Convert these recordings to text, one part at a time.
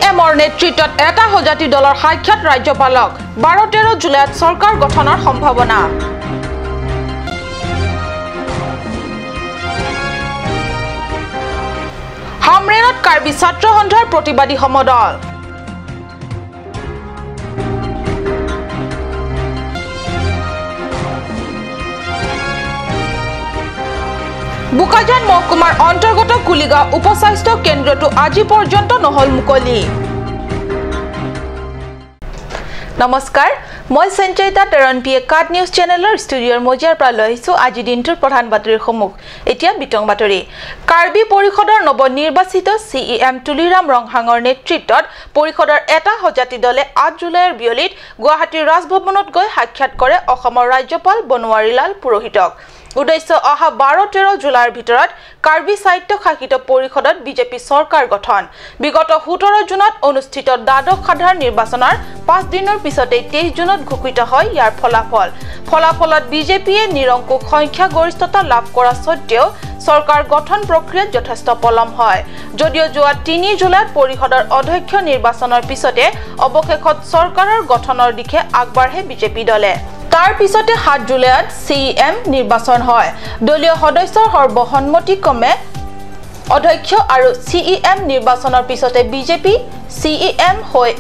CEMৰ নেতৃত্বত এটা হজাতি দলৰ সাক্ষাৎ ৰাজ্যপালক 12-13 জুলাইত চৰকাৰ গঠনৰ সম্ভাৱনা হামৰেনত কাৰ্বি ছাত্ৰ সন্থাৰ প্ৰতিবাদী সমদল বুকাজান মহকুমাৰ অন্তৰ্গত কুলিগাঁও উপস্বাস্থ্য কেন্দ্ৰটো আজি পৰ্যন্ত নহল মুকলি নমস্কাৰ মই সঞ্চয়িতা তৰণপিয়ে কাট নিউজ চেনেলৰ ষ্টুডিঅ'ৰ মজিয়াৰ পৰা লৈ আহিছো আজি দিনটোৰ প্ৰধান বাতৰিৰ সমুখ এতিয়া বিতং বাতৰি কাৰ্বি পৰিষদৰ নৱনিৰ্বাচিত CEM তুলিৰাম ৰংহাঙৰ নেতৃত্বত পৰিষদৰ এটা হজাতি দলে 8 জুলাইৰ বিয়লিত গুৱাহাটীৰ ৰাজভৱনত গৈ সাক্ষাৎ কৰে অসমৰ ৰাজ্যপাল বনৱাৰীলাল পুৰোহিতক উদ্দেশ্য অহা 12-13 জুলাইৰ ভিতৰত কাৰ্বি সাহিত্য শাসিত পৰিষদত বিজেপি চৰকাৰ গঠন বিগত 17 জুনত অনুষ্ঠিত দ্বাদশ সাধাৰণ নিৰ্বাচনৰ 5 দিনৰ পিছতে 23 জুনত ঘোষিত হয় ইয়াৰ ফলাফলত বিজেপিয়ে নিৰংকুশ সংখ্যা গৰিষ্ঠতা লাভ কৰা সত্ত্বেও চৰকাৰ গঠন প্ৰক্ৰিয়াত যথেষ্ট পলম হয় যদিও যোৱা 3 জুলাইত পৰিষদৰ অধ্যক্ষ নিৰ্বাচনৰ পিছতে অৱশেষত চৰকাৰৰ গঠনৰ দিশে আগবাঢ়ে বিজেপি দলে তাৰ পিছতে 7 জুলাইত CEM নিৰ্বাচন হয় দলীয় সদস্যৰ সৰ্বসন্মতিক্ৰমে অধ্যক্ষ আৰু CEM নিৰ্বাচনৰ পিছতে বিজেপি CEM হৈ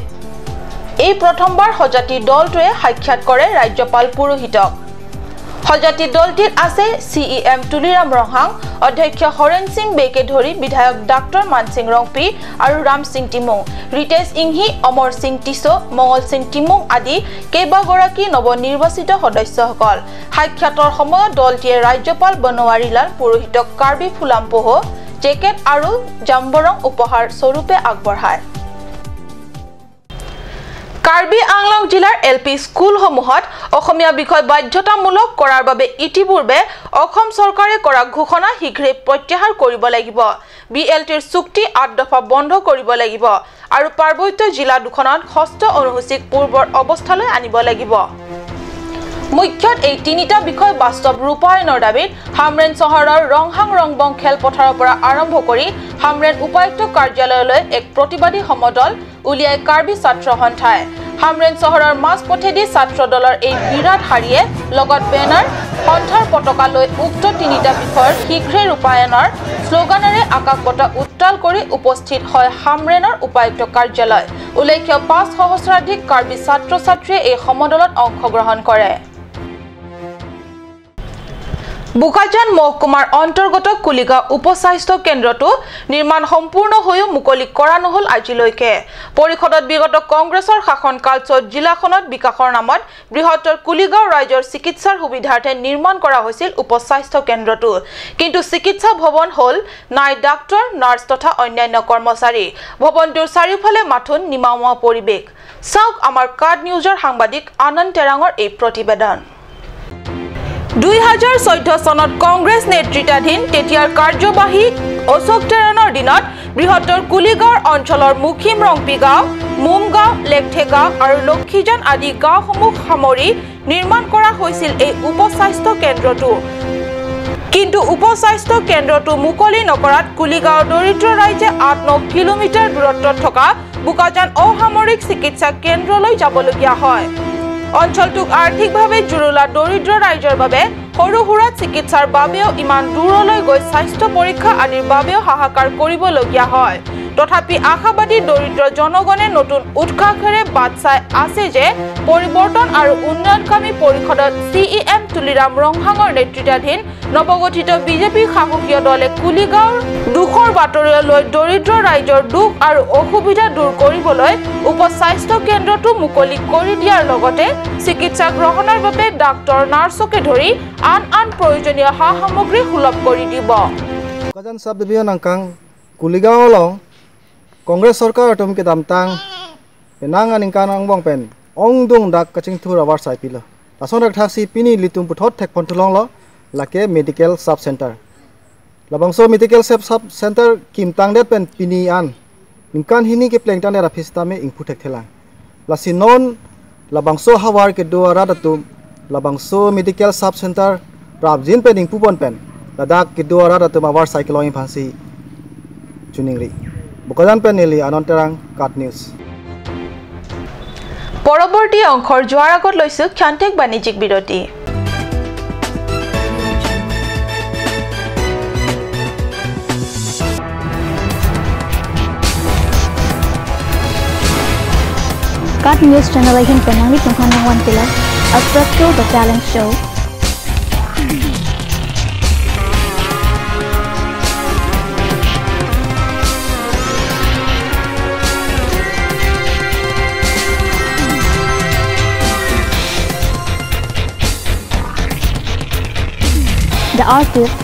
এই প্ৰথমবাৰ হজাতি দলটোৱে সাক্ষাৎ কৰে ৰাজ্যপাল পুৰোহিতক হজাতি দলটিত আছে CEM তুলিৰাম ৰংহাং অধ্যক্ষ হৰেন সিং বেকে ধৰি বিধায়ক ডাক্তৰ মানসিং ৰংপি আৰু ৰাম সিং টিমুং ৰিতেশ ইংহি অমৰ সিং টিসো মঙ্গল সিং টিমুং আদি কেইবাগৰাকী নৱনিৰ্বাচিত সদস্যসকল সাক্ষাতৰ সময়ত দলটিয়ে ৰাজ্যপাল বনৱাৰীলাল পুৰোহিতক কাৰ্বি ফুলামপোহ জেকেট আৰু জাম্বৰং উপহাৰ স্বৰূপে আগবঢ়ায় কাৰ্বি আংলং জিলাৰ LP স্কুলসমূহত অসমীয়া বিষয় বাধ্যতামূলক কৰাৰ বাবে ইতিপূৰ্বে অসম চৰকাৰে কৰা ঘোষণা শীঘ্ৰে প্ৰত্যাহাৰ কৰিব লাগিব BLTৰ চুক্তি 8 দফা বন্ধ কৰিব লাগিব আৰু পাৰ্বত্য জিলা দুখনত ষষ্ঠ অনুসূচীক পূৰ্বৰ অৱস্থালৈ আনিব লাগিব মুখ্যত এই তিনিটা বিষয় বাস্তৱ ৰূপায়ণৰ দাবীত হামৰেন চহৰৰ ৰংহাং ৰংবং খেলপথাৰৰ পৰা আৰম্ভ কৰি হামৰেন উপায়ুক্ত কাৰ্যালয়লৈ এক প্ৰতিবাদী সমদল উলিয়াই কাৰ্বি ছাত্ৰ সন্থাই হামৰেন চহৰৰ মাজপথেদি ছাত্ৰ দলৰ এই বিৰাট হাৰিয়ে লগত বেনাৰ সন্থাৰ পতাকা লৈ উক্ত তিনিটা বিষয়ৰ শীঘ্ৰে ৰূপায়ণৰ স্লোগানেৰে আকাশ বঁটা উত্তাল কৰি উপস্থিত হয় হামৰেনৰ উপায়ুক্ত কাৰ্যালয় উল্লেখ্য 5 সহস্ৰাধিক কাৰ্বি ছাত্ৰ ছাত্ৰীয়ে এই সমদলত অংশগ্ৰহণ কৰে বুকাজান মহকুমাৰ অন্তৰ্গত কুলিগাঁও উপস্বাস্থ্য কেন্দ্ৰটো নিৰ্মাণ সম্পূৰ্ণ হৈও মুকলি কৰা নহল আজিলৈকে পৰিষদত বিগত কংগ্ৰেছৰ শাসন কালছোৱাত জিলাখনত বিকাশৰ নামত বৃহত্তৰ কুলিগাঁও ৰাজ্যৰ চিকিৎসাৰ সুবিধাৰ্থে নিৰ্মাণ কৰা হৈছিল উপস্বাস্থ্য কেন্দ্ৰটো কিন্তু চিকিৎসা ভৱন হল নাই ডাক্তৰ নাৰ্ছ তথা অন্যান্য কৰ্মচাৰী ভৱনটোৰ চাৰিওফালে মাথোন নিমাওয়া পৰিৱেশ চাওক আমাৰ কাৰ্ড নিউজৰ সাংবাদিক আনন্দ তেৰাঙৰ এই প্ৰতিবেদন 2014 চনত কংগ্ৰেছ নেতৃত্বাধীন তেতিয়াৰ কাৰ্যবাহী অশোক তেৰণৰ দিনত বৃহত্তৰ কুলিগাঁৱৰ অঞ্চলৰ মুখিম ৰংপি গাঁও মুমগাঁও লেকঠেগাঁও আৰু লক্ষীজান আদি গাঁওসমূহ সামৰি নিৰ্মাণ কৰা হৈছিল এই উপস্বাস্থ্য কেন্দ্ৰটো কিন্তু উপস্বাস্থ্য কেন্দ্ৰটো মুকলি নকৰাত কুলিগাঁৱৰ দৰিদ্ৰ ৰাইজে 8-9 কিলোমিটাৰ দূৰত্বত থকা বুকাজান অসামৰিক চিকিৎসা কেন্দ্ৰলৈ যাবলগীয়া হয় অঞ্চলটোক আৰ্থিকভাৱে জুৰুলা দৰিদ্ৰ ৰাইজৰ বাবে সৰু সুৰা চিকিৎসাৰ বাবেও ইমান দূৰলৈ গৈ স্বাস্থ্য পৰীক্ষা আদিৰ বাবেও হাহাকাৰ কৰিবলগীয়া হয় তথাপি আশাবাদী দৰিদ্ৰ জনগণে নতুন উৎসাহেৰে বাট চাই আছে যে পৰিৱৰ্তন আৰু উন্নয়নকামী পৰিষদত CEM তুলিৰাম ৰংহাঙৰ নেতৃত্বাধীন নৱগঠিত বিজেপি শাসকীয় দলে কুলিগাঁৱৰ দুখৰ বাতৰি লৈ দৰিদ্ৰ ৰাইজৰ দুখ আৰু অসুবিধা দূৰ কৰিবলৈ উপস্বাস্থ্য কেন্দ্ৰটো মুকলি কৰি দিয়াৰ লগতে চিকিৎসা গ্ৰহণৰ বাবে ডাক্তৰ নাৰ্ছকে ধৰি আন প্ৰয়োজনীয় সা সামগ্ৰী সুলভ কৰি দিব কাজান সাব ডিভিজন আংকাং কুলিগাঁও লং কংগ্ৰেছ চৰকাৰ টমকে দামতাং পেনাং আনিংকান আংবং পেন অংদং ডাক কাচিং থুৰ আৱাৰ চাইপিল আছন থাকসি পিনি লিতুম পুথত থেকপন থুলং ল লাকে মেডিকেল সাব সেন্টাৰ লবংso মেডিকেল সাব সেন্টাৰ কিমতাং দে পেন পিনি আন নিংকান হিনি के प्लेंगटान ने राफिस्ता में इंफु थेला लासी नॉन लबंगसो हावार के दोरा दतु लबंगसो मेडिकल सब सेंटर प्राबजिन पे इंफु बन पेन लदाख के दोरा दतु मावार साइक्लोइन फांसी चुनिंगरी Bukajan Penili Anonterang Cat News. পৰৱৰ্তী অংশৰ যোৱাৰ আগত লৈছো ক্ষন্তেক বাণিজ্যিক বিৰতি Cat News Channel ahin panamit ng hanang pila at Practical the Talent Show. The artist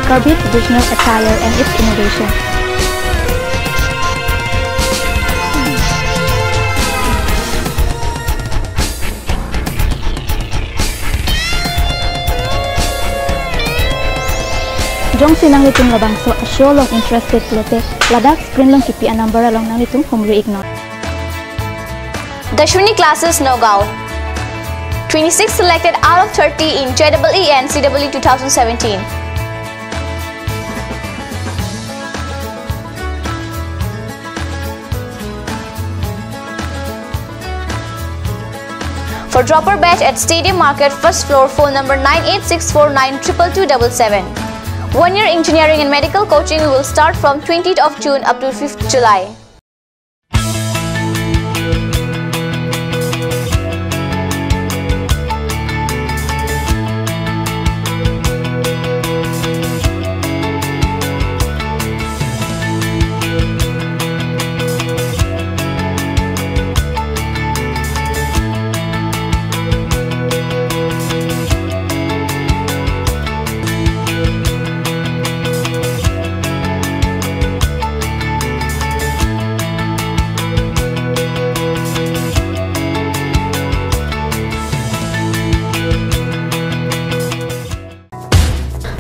Karbi traditional attire and its innovation. Jong sinang itong labang so a show long interested lote ladak screen long kipi a number along nang itong humri ignore. Dashwini classes Nogao. 26 selected out of 30 in JEE and CEE 2017. For dropper batch at Stadium Market, first floor, phone number 9864922277. 1-year engineering and medical coaching will start from 20th of June up to 5th July.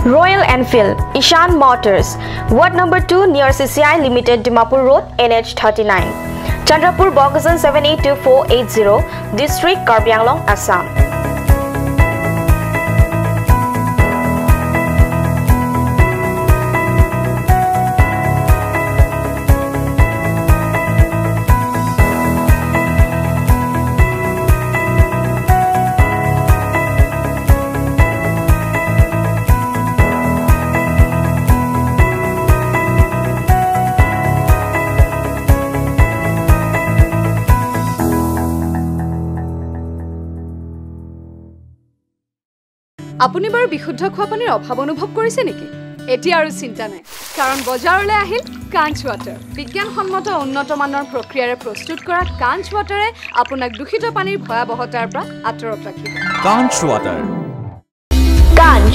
Royal Enfield, Ishan Motors, Ward number 2 near CCI Limited, Dimapur Road, NH 39. Chandrapur, Bogasan 782480, District, Karbi Anglong, Assam. আপুনি বাৰু বিশুদ্ধ খোৱা পানীৰ অভাৱ অনুভৱ কৰিছে নেকি? এতিয়া আৰু চিন্তা নাই, কাৰণ বজাৰলৈ আহিল কাঞ্চ ৱাটাৰ। বিজ্ঞানসন্মত উন্নত মানৰ প্ৰক্ৰিয়াৰে প্ৰস্তুত কৰা কাঞ্চ ৱাটাৰে আপোনাক দূষিত পানীৰ ভয়াৱহতাৰ পৰা আঁতৰত ৰাখিব। কাঞ্চ water. Kanj.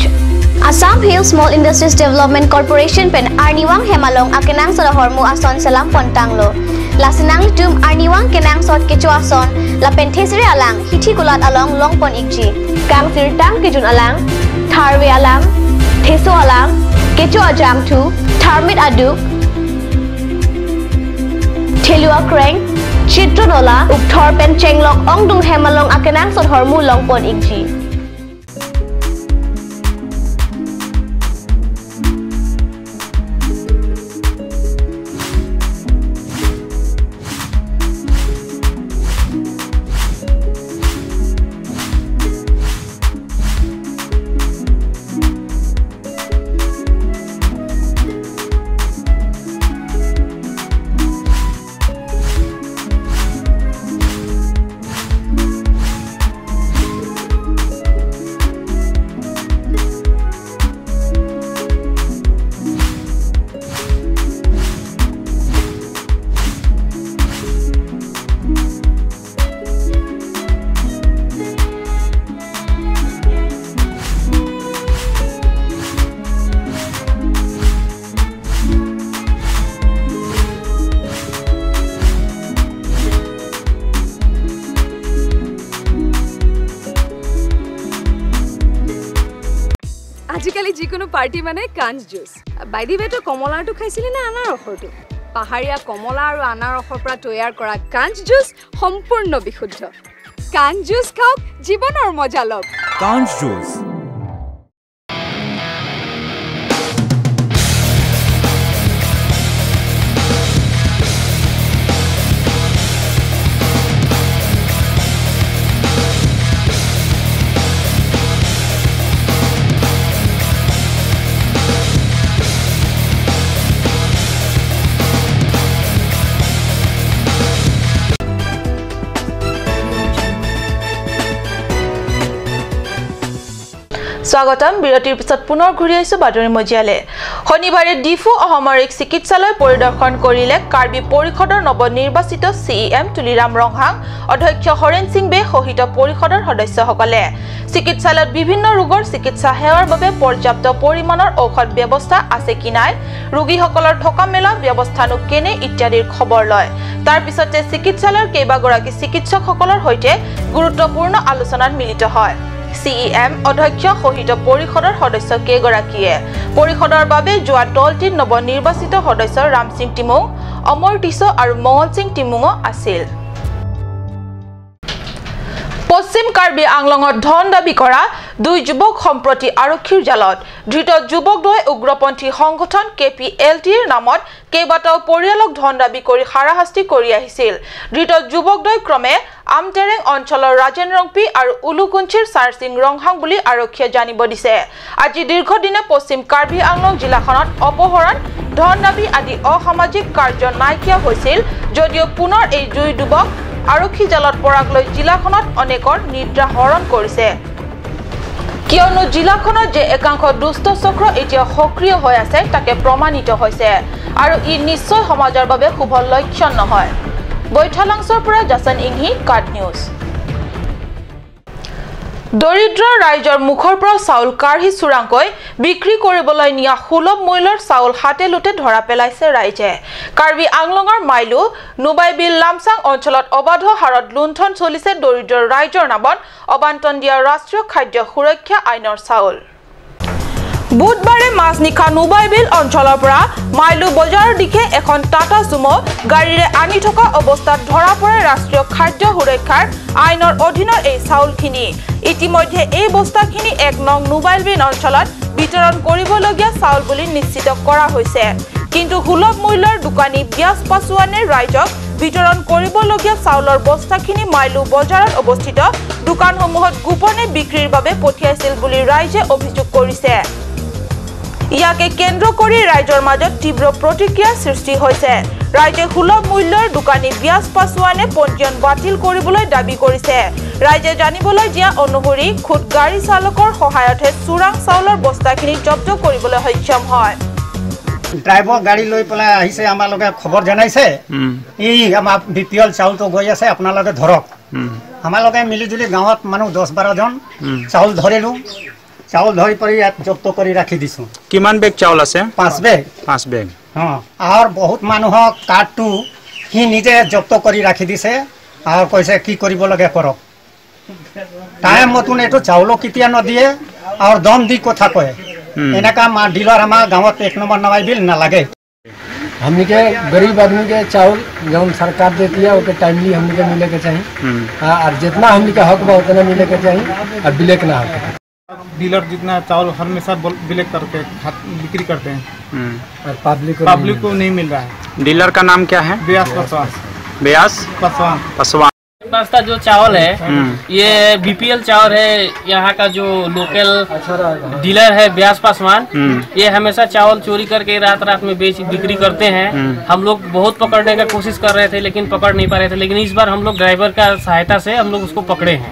Assam Hill Small Industries Development Corporation pen Arniwang Hemalong akenang sa hormu ason salam pontanglo. Lasinang tum Arniwang kenang sot kecuason la penthesire alang hithi kulat along longpon ikji. Kang sirtang kejun alang tharwe alang theso alang kecu ajam thu tharmit aduk thelua kreng chitronola ukthor pen chenglok ongdung Hemalong akenang sot hormu longpon ikji. আজিকালি যিকোনো party মানে কাঞ্চ juice. By the ৱে তো কমলাটো খাইছিলি না আনাৰ ৰসৰটো? পাহাৰীয়া কমলা আৰু আনাৰসৰ পৰা তৈয়াৰ কৰা কাঞ্চ জুচ সম্পূৰ্ণ বিশুদ্ধ কাঞ্চ জুচ খাওক জীৱনৰ মজা লওক কাঞ্চ জুচ স্বাগতম বিৰতিৰ পিছত পুনৰ ঘূৰি আহিছো বাতৰি মজিয়ালে শনিবাৰে ডিফু অসামৰিক চিকিৎসালয় পৰিদৰ্শন কৰিলে কাৰ্বি পৰিষদৰ নৱনিৰ্বাচিত সিএম তুলিৰাম ৰংহাং অধ্যক্ষ হৰেন সিং বে সহিত পৰিষদৰ সদস্যসকলে চিকিৎসালয়ত বিভিন্ন ৰোগৰ চিকিৎসা সেৱাৰ বাবে পৰ্যাপ্ত পৰিমাণৰ ঔষধ ব্যৱস্থা আছে কি নাই ৰোগীসকলৰ থকা মেলা ব্যৱস্থানো কেনে ইত্যাদিৰ খবৰ লয় তাৰ পিছতে চিকিৎসালয়ৰ কেইবাগৰাকী চিকিৎসকসকলৰ সৈতে গুৰুত্বপূৰ্ণ আলোচনাত মিলিত হয় সিএম অধ্যক্ষ সহিত পৰিষদৰ সদস্য কেইগৰাকীয়ে পৰিষদৰ বাবে যোৱা দলটিৰ নৱনিৰ্বাচিত সদস্য ৰাম সিং টিমুং অমৰ টিছো আৰু মঙ্গল সিং টিমুং আছিল পশ্চিম কাৰ্বি আংলঙত ধন দাবী কৰা দুই যুৱক সম্প্ৰতি আৰক্ষীৰ জালত ধৃত যুৱকদ্বয় উগ্ৰপন্থী সংগঠন কেপিএলটিৰ নামত কেইবাটাও পৰিয়ালক ধন দাবী কৰি হাৰাশাস্তি কৰি আহিছিল ধৃত যুৱকদ্বয় ক্ৰমে আমটেৰেং অঞ্চলৰ ৰাজেন ৰংপি আৰু উলুকুঞ্চিৰ চাৰসিং ৰংহাং বুলি আৰক্ষীয়ে জানিব দিছে আজি দীৰ্ঘদিনে পশ্চিম কাৰ্বি আংলং জিলাখনত অপহৰণ ধন দাবী আদি অসামাজিক কাৰ্য নাইকিয়া হৈছিল যদিও পুনৰ এই দুই যুৱক আৰক্ষী জালত পৰাক লৈ জিলাখনত অনেকৰ নিদ্ৰা হৰণ কৰিছে কিয়নো জিলাখনত যে একাংশ দুষ্ট চক্ৰ এতিয়া সক্ৰিয় হৈ আছে তাকে প্ৰমাণিত হৈছে আৰু ই নিশ্চয় সমাজৰ বাবে শুভ লক্ষণ নহয় বৈঠালাংছৰ পৰা জাসন ইংহি কাট নিউজ দৰিদ্ৰ ৰাইজৰ মুখৰ পৰা চাউল কাঢ়ি চুৰাংকৈ বিক্ৰী কৰিবলৈ নিয়া সুলভ মূল্যৰ চাউল হাতে লুটে ধৰা পেলাইছে ৰাইজে কাৰ্বি আংলঙৰ মাইলু নুবাইবিল লামচাং অঞ্চলত অবাধ হাৰত লুণ্ঠন চলিছে দৰিদ্ৰ ৰাইজৰ নামত অবান্টন দিয়া ৰাষ্ট্ৰীয় খাদ্য সুৰক্ষা আইনৰ চাউল বুধবাৰে মাজনিশা নুবাইবিল অঞ্চলৰ পৰা মাইলু বজাৰৰ দিশে এখন টাটা সুমো গাড়ীৰে আনি থকা অৱস্থাত ধৰা পৰে ৰাষ্ট্ৰীয় খাদ্য সুৰক্ষাৰ আইনৰ অধীনৰ এই চাউলখিনি ইতিমধ্যে এই বস্তাখিনি 1 নং নুবাইবিল অঞ্চলত বিতৰণ কৰিবলগীয়া চাউল বুলি নিশ্চিত কৰা হৈছে কিন্তু সুলভ মূল্যৰ দোকানী ব্যাস পাছৱানে ৰাইজক বিতৰণ কৰিবলগীয়া চাউলৰ বস্তাখিনি মাইলু বজাৰত অৱস্থিত দোকানসমূহত গোপনে বিক্ৰীৰ বাবে পঠিয়াইছিল বুলি ৰাইজে অভিযোগ কৰিছে ইয়াকে কেন্দ্ৰ কৰি ৰাইজৰ মাজত তীব্ৰ প্ৰতিক্ৰিয়াৰ সৃষ্টি হৈছে ৰাইজে সুলভ মূল্যৰ দোকানী ব্যাস পাছৱানে পঞ্জীয়ন বাতিল কৰিবলৈ দাবী কৰিছে ৰাইজে জানিবলৈ দিয়া অনুসৰি খুদ গাড়ী চালকৰ সহায়তহে চুৰাং চাউলৰ বস্তাখিনি জব্দ কৰিবলৈ সক্ষম হয় ড্ৰাইভাৰ গাড়ী লৈ পেলাই আহিছে আমালোকে খবৰ জনাইছে এই আমাৰ বিপিএল চাউলটো গৈ আছে আপোনালোকে ধৰক আমালোকে মিলিজুলি গাঁৱত মানুহ 10-12 জন চাউল ধৰিলো চাউল ধৰি পৰি ইয়াত জব্দ কৰি ৰাখি দিছো কিমান বেগ চাউল আছে 5 বেগ আৰু বহুত মানুহক কাৰ্ডটো সি নিজে জব্দ কৰি ৰাখি দিছে আৰু কৈছে কি কৰিব লাগে কৰক টাইম মতন এইটো চাউল কেতিয়া নদিয়ে আৰু দম দি কথা কয় এনেকা डीलर हमारा गाँव 1 नंबर नवाइबिल ना लगे हमने के गरीब आदमी के चावल जो सरकार देती है वो टाइमली हमने के मिले के चाहिए और जितना हमने का हक बा उतना मिले के चाहिए और ब्लैक ना हो डीलर जितना चावल हमेशा ब्लैक करके बिक्री करते हैं और पब्लिक को नहीं मिल रहा है डीलर का नाम क्या है ब्यास पासवान बस्ता जो चावल है ये बीपीएल चावल है यहाँ का जो लोकल डीलर है ब्यास पासवान ये हमेशा चावल चोरी करके रात में बिक्री करते हैं हम लोग बहुत पकड़ने का कोशिश कर रहे थे लेकिन पकड़ नहीं पा रहे थे लेकिन इस बार हम लोग ड्राइवर का सहायता से हम लोग उसको पकड़े हैं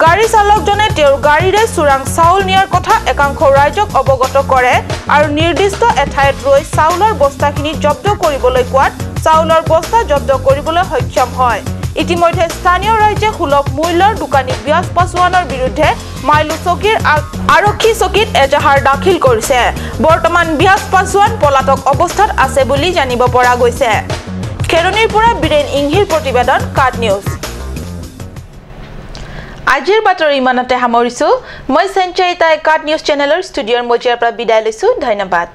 गाड़ी चालकजने गाड़ीरे चुराং चाउल नियार कथा एकांश राइजक अवगत करे और निर्दिष्ट एठायत रई चाउलर बस्ताखिनि जब्द करिबोलै कोৱাত चाउलर बस्ता जब्द करिबोलै सक्षम হয় ইতিমধ্যে স্থানীয় ৰাজ্যে সুলভ মূল্যৰ দোকানী ব্যাস পাছৱানৰ বিৰুদ্ধে মাইলু চকীৰ আৰক্ষী চকীত এজাহাৰ দাখিল কৰিছে বৰ্তমান ব্যাস পাছৱান পলাতক অৱস্থাত আছে বুলি জানিব পৰা গৈছে খেৰনিৰ পৰা বিৰেন ইংহিৰ প্ৰতিবেদন কাট নিউজ আজিৰ বাতৰি ইমানতে সামৰিছো মই সঞ্চয়িতা কাট নিউজ চেনেলৰ ষ্টুডিঅ'ৰ মজিয়াৰ পৰা বিদায় লৈছো ধন্যবাদ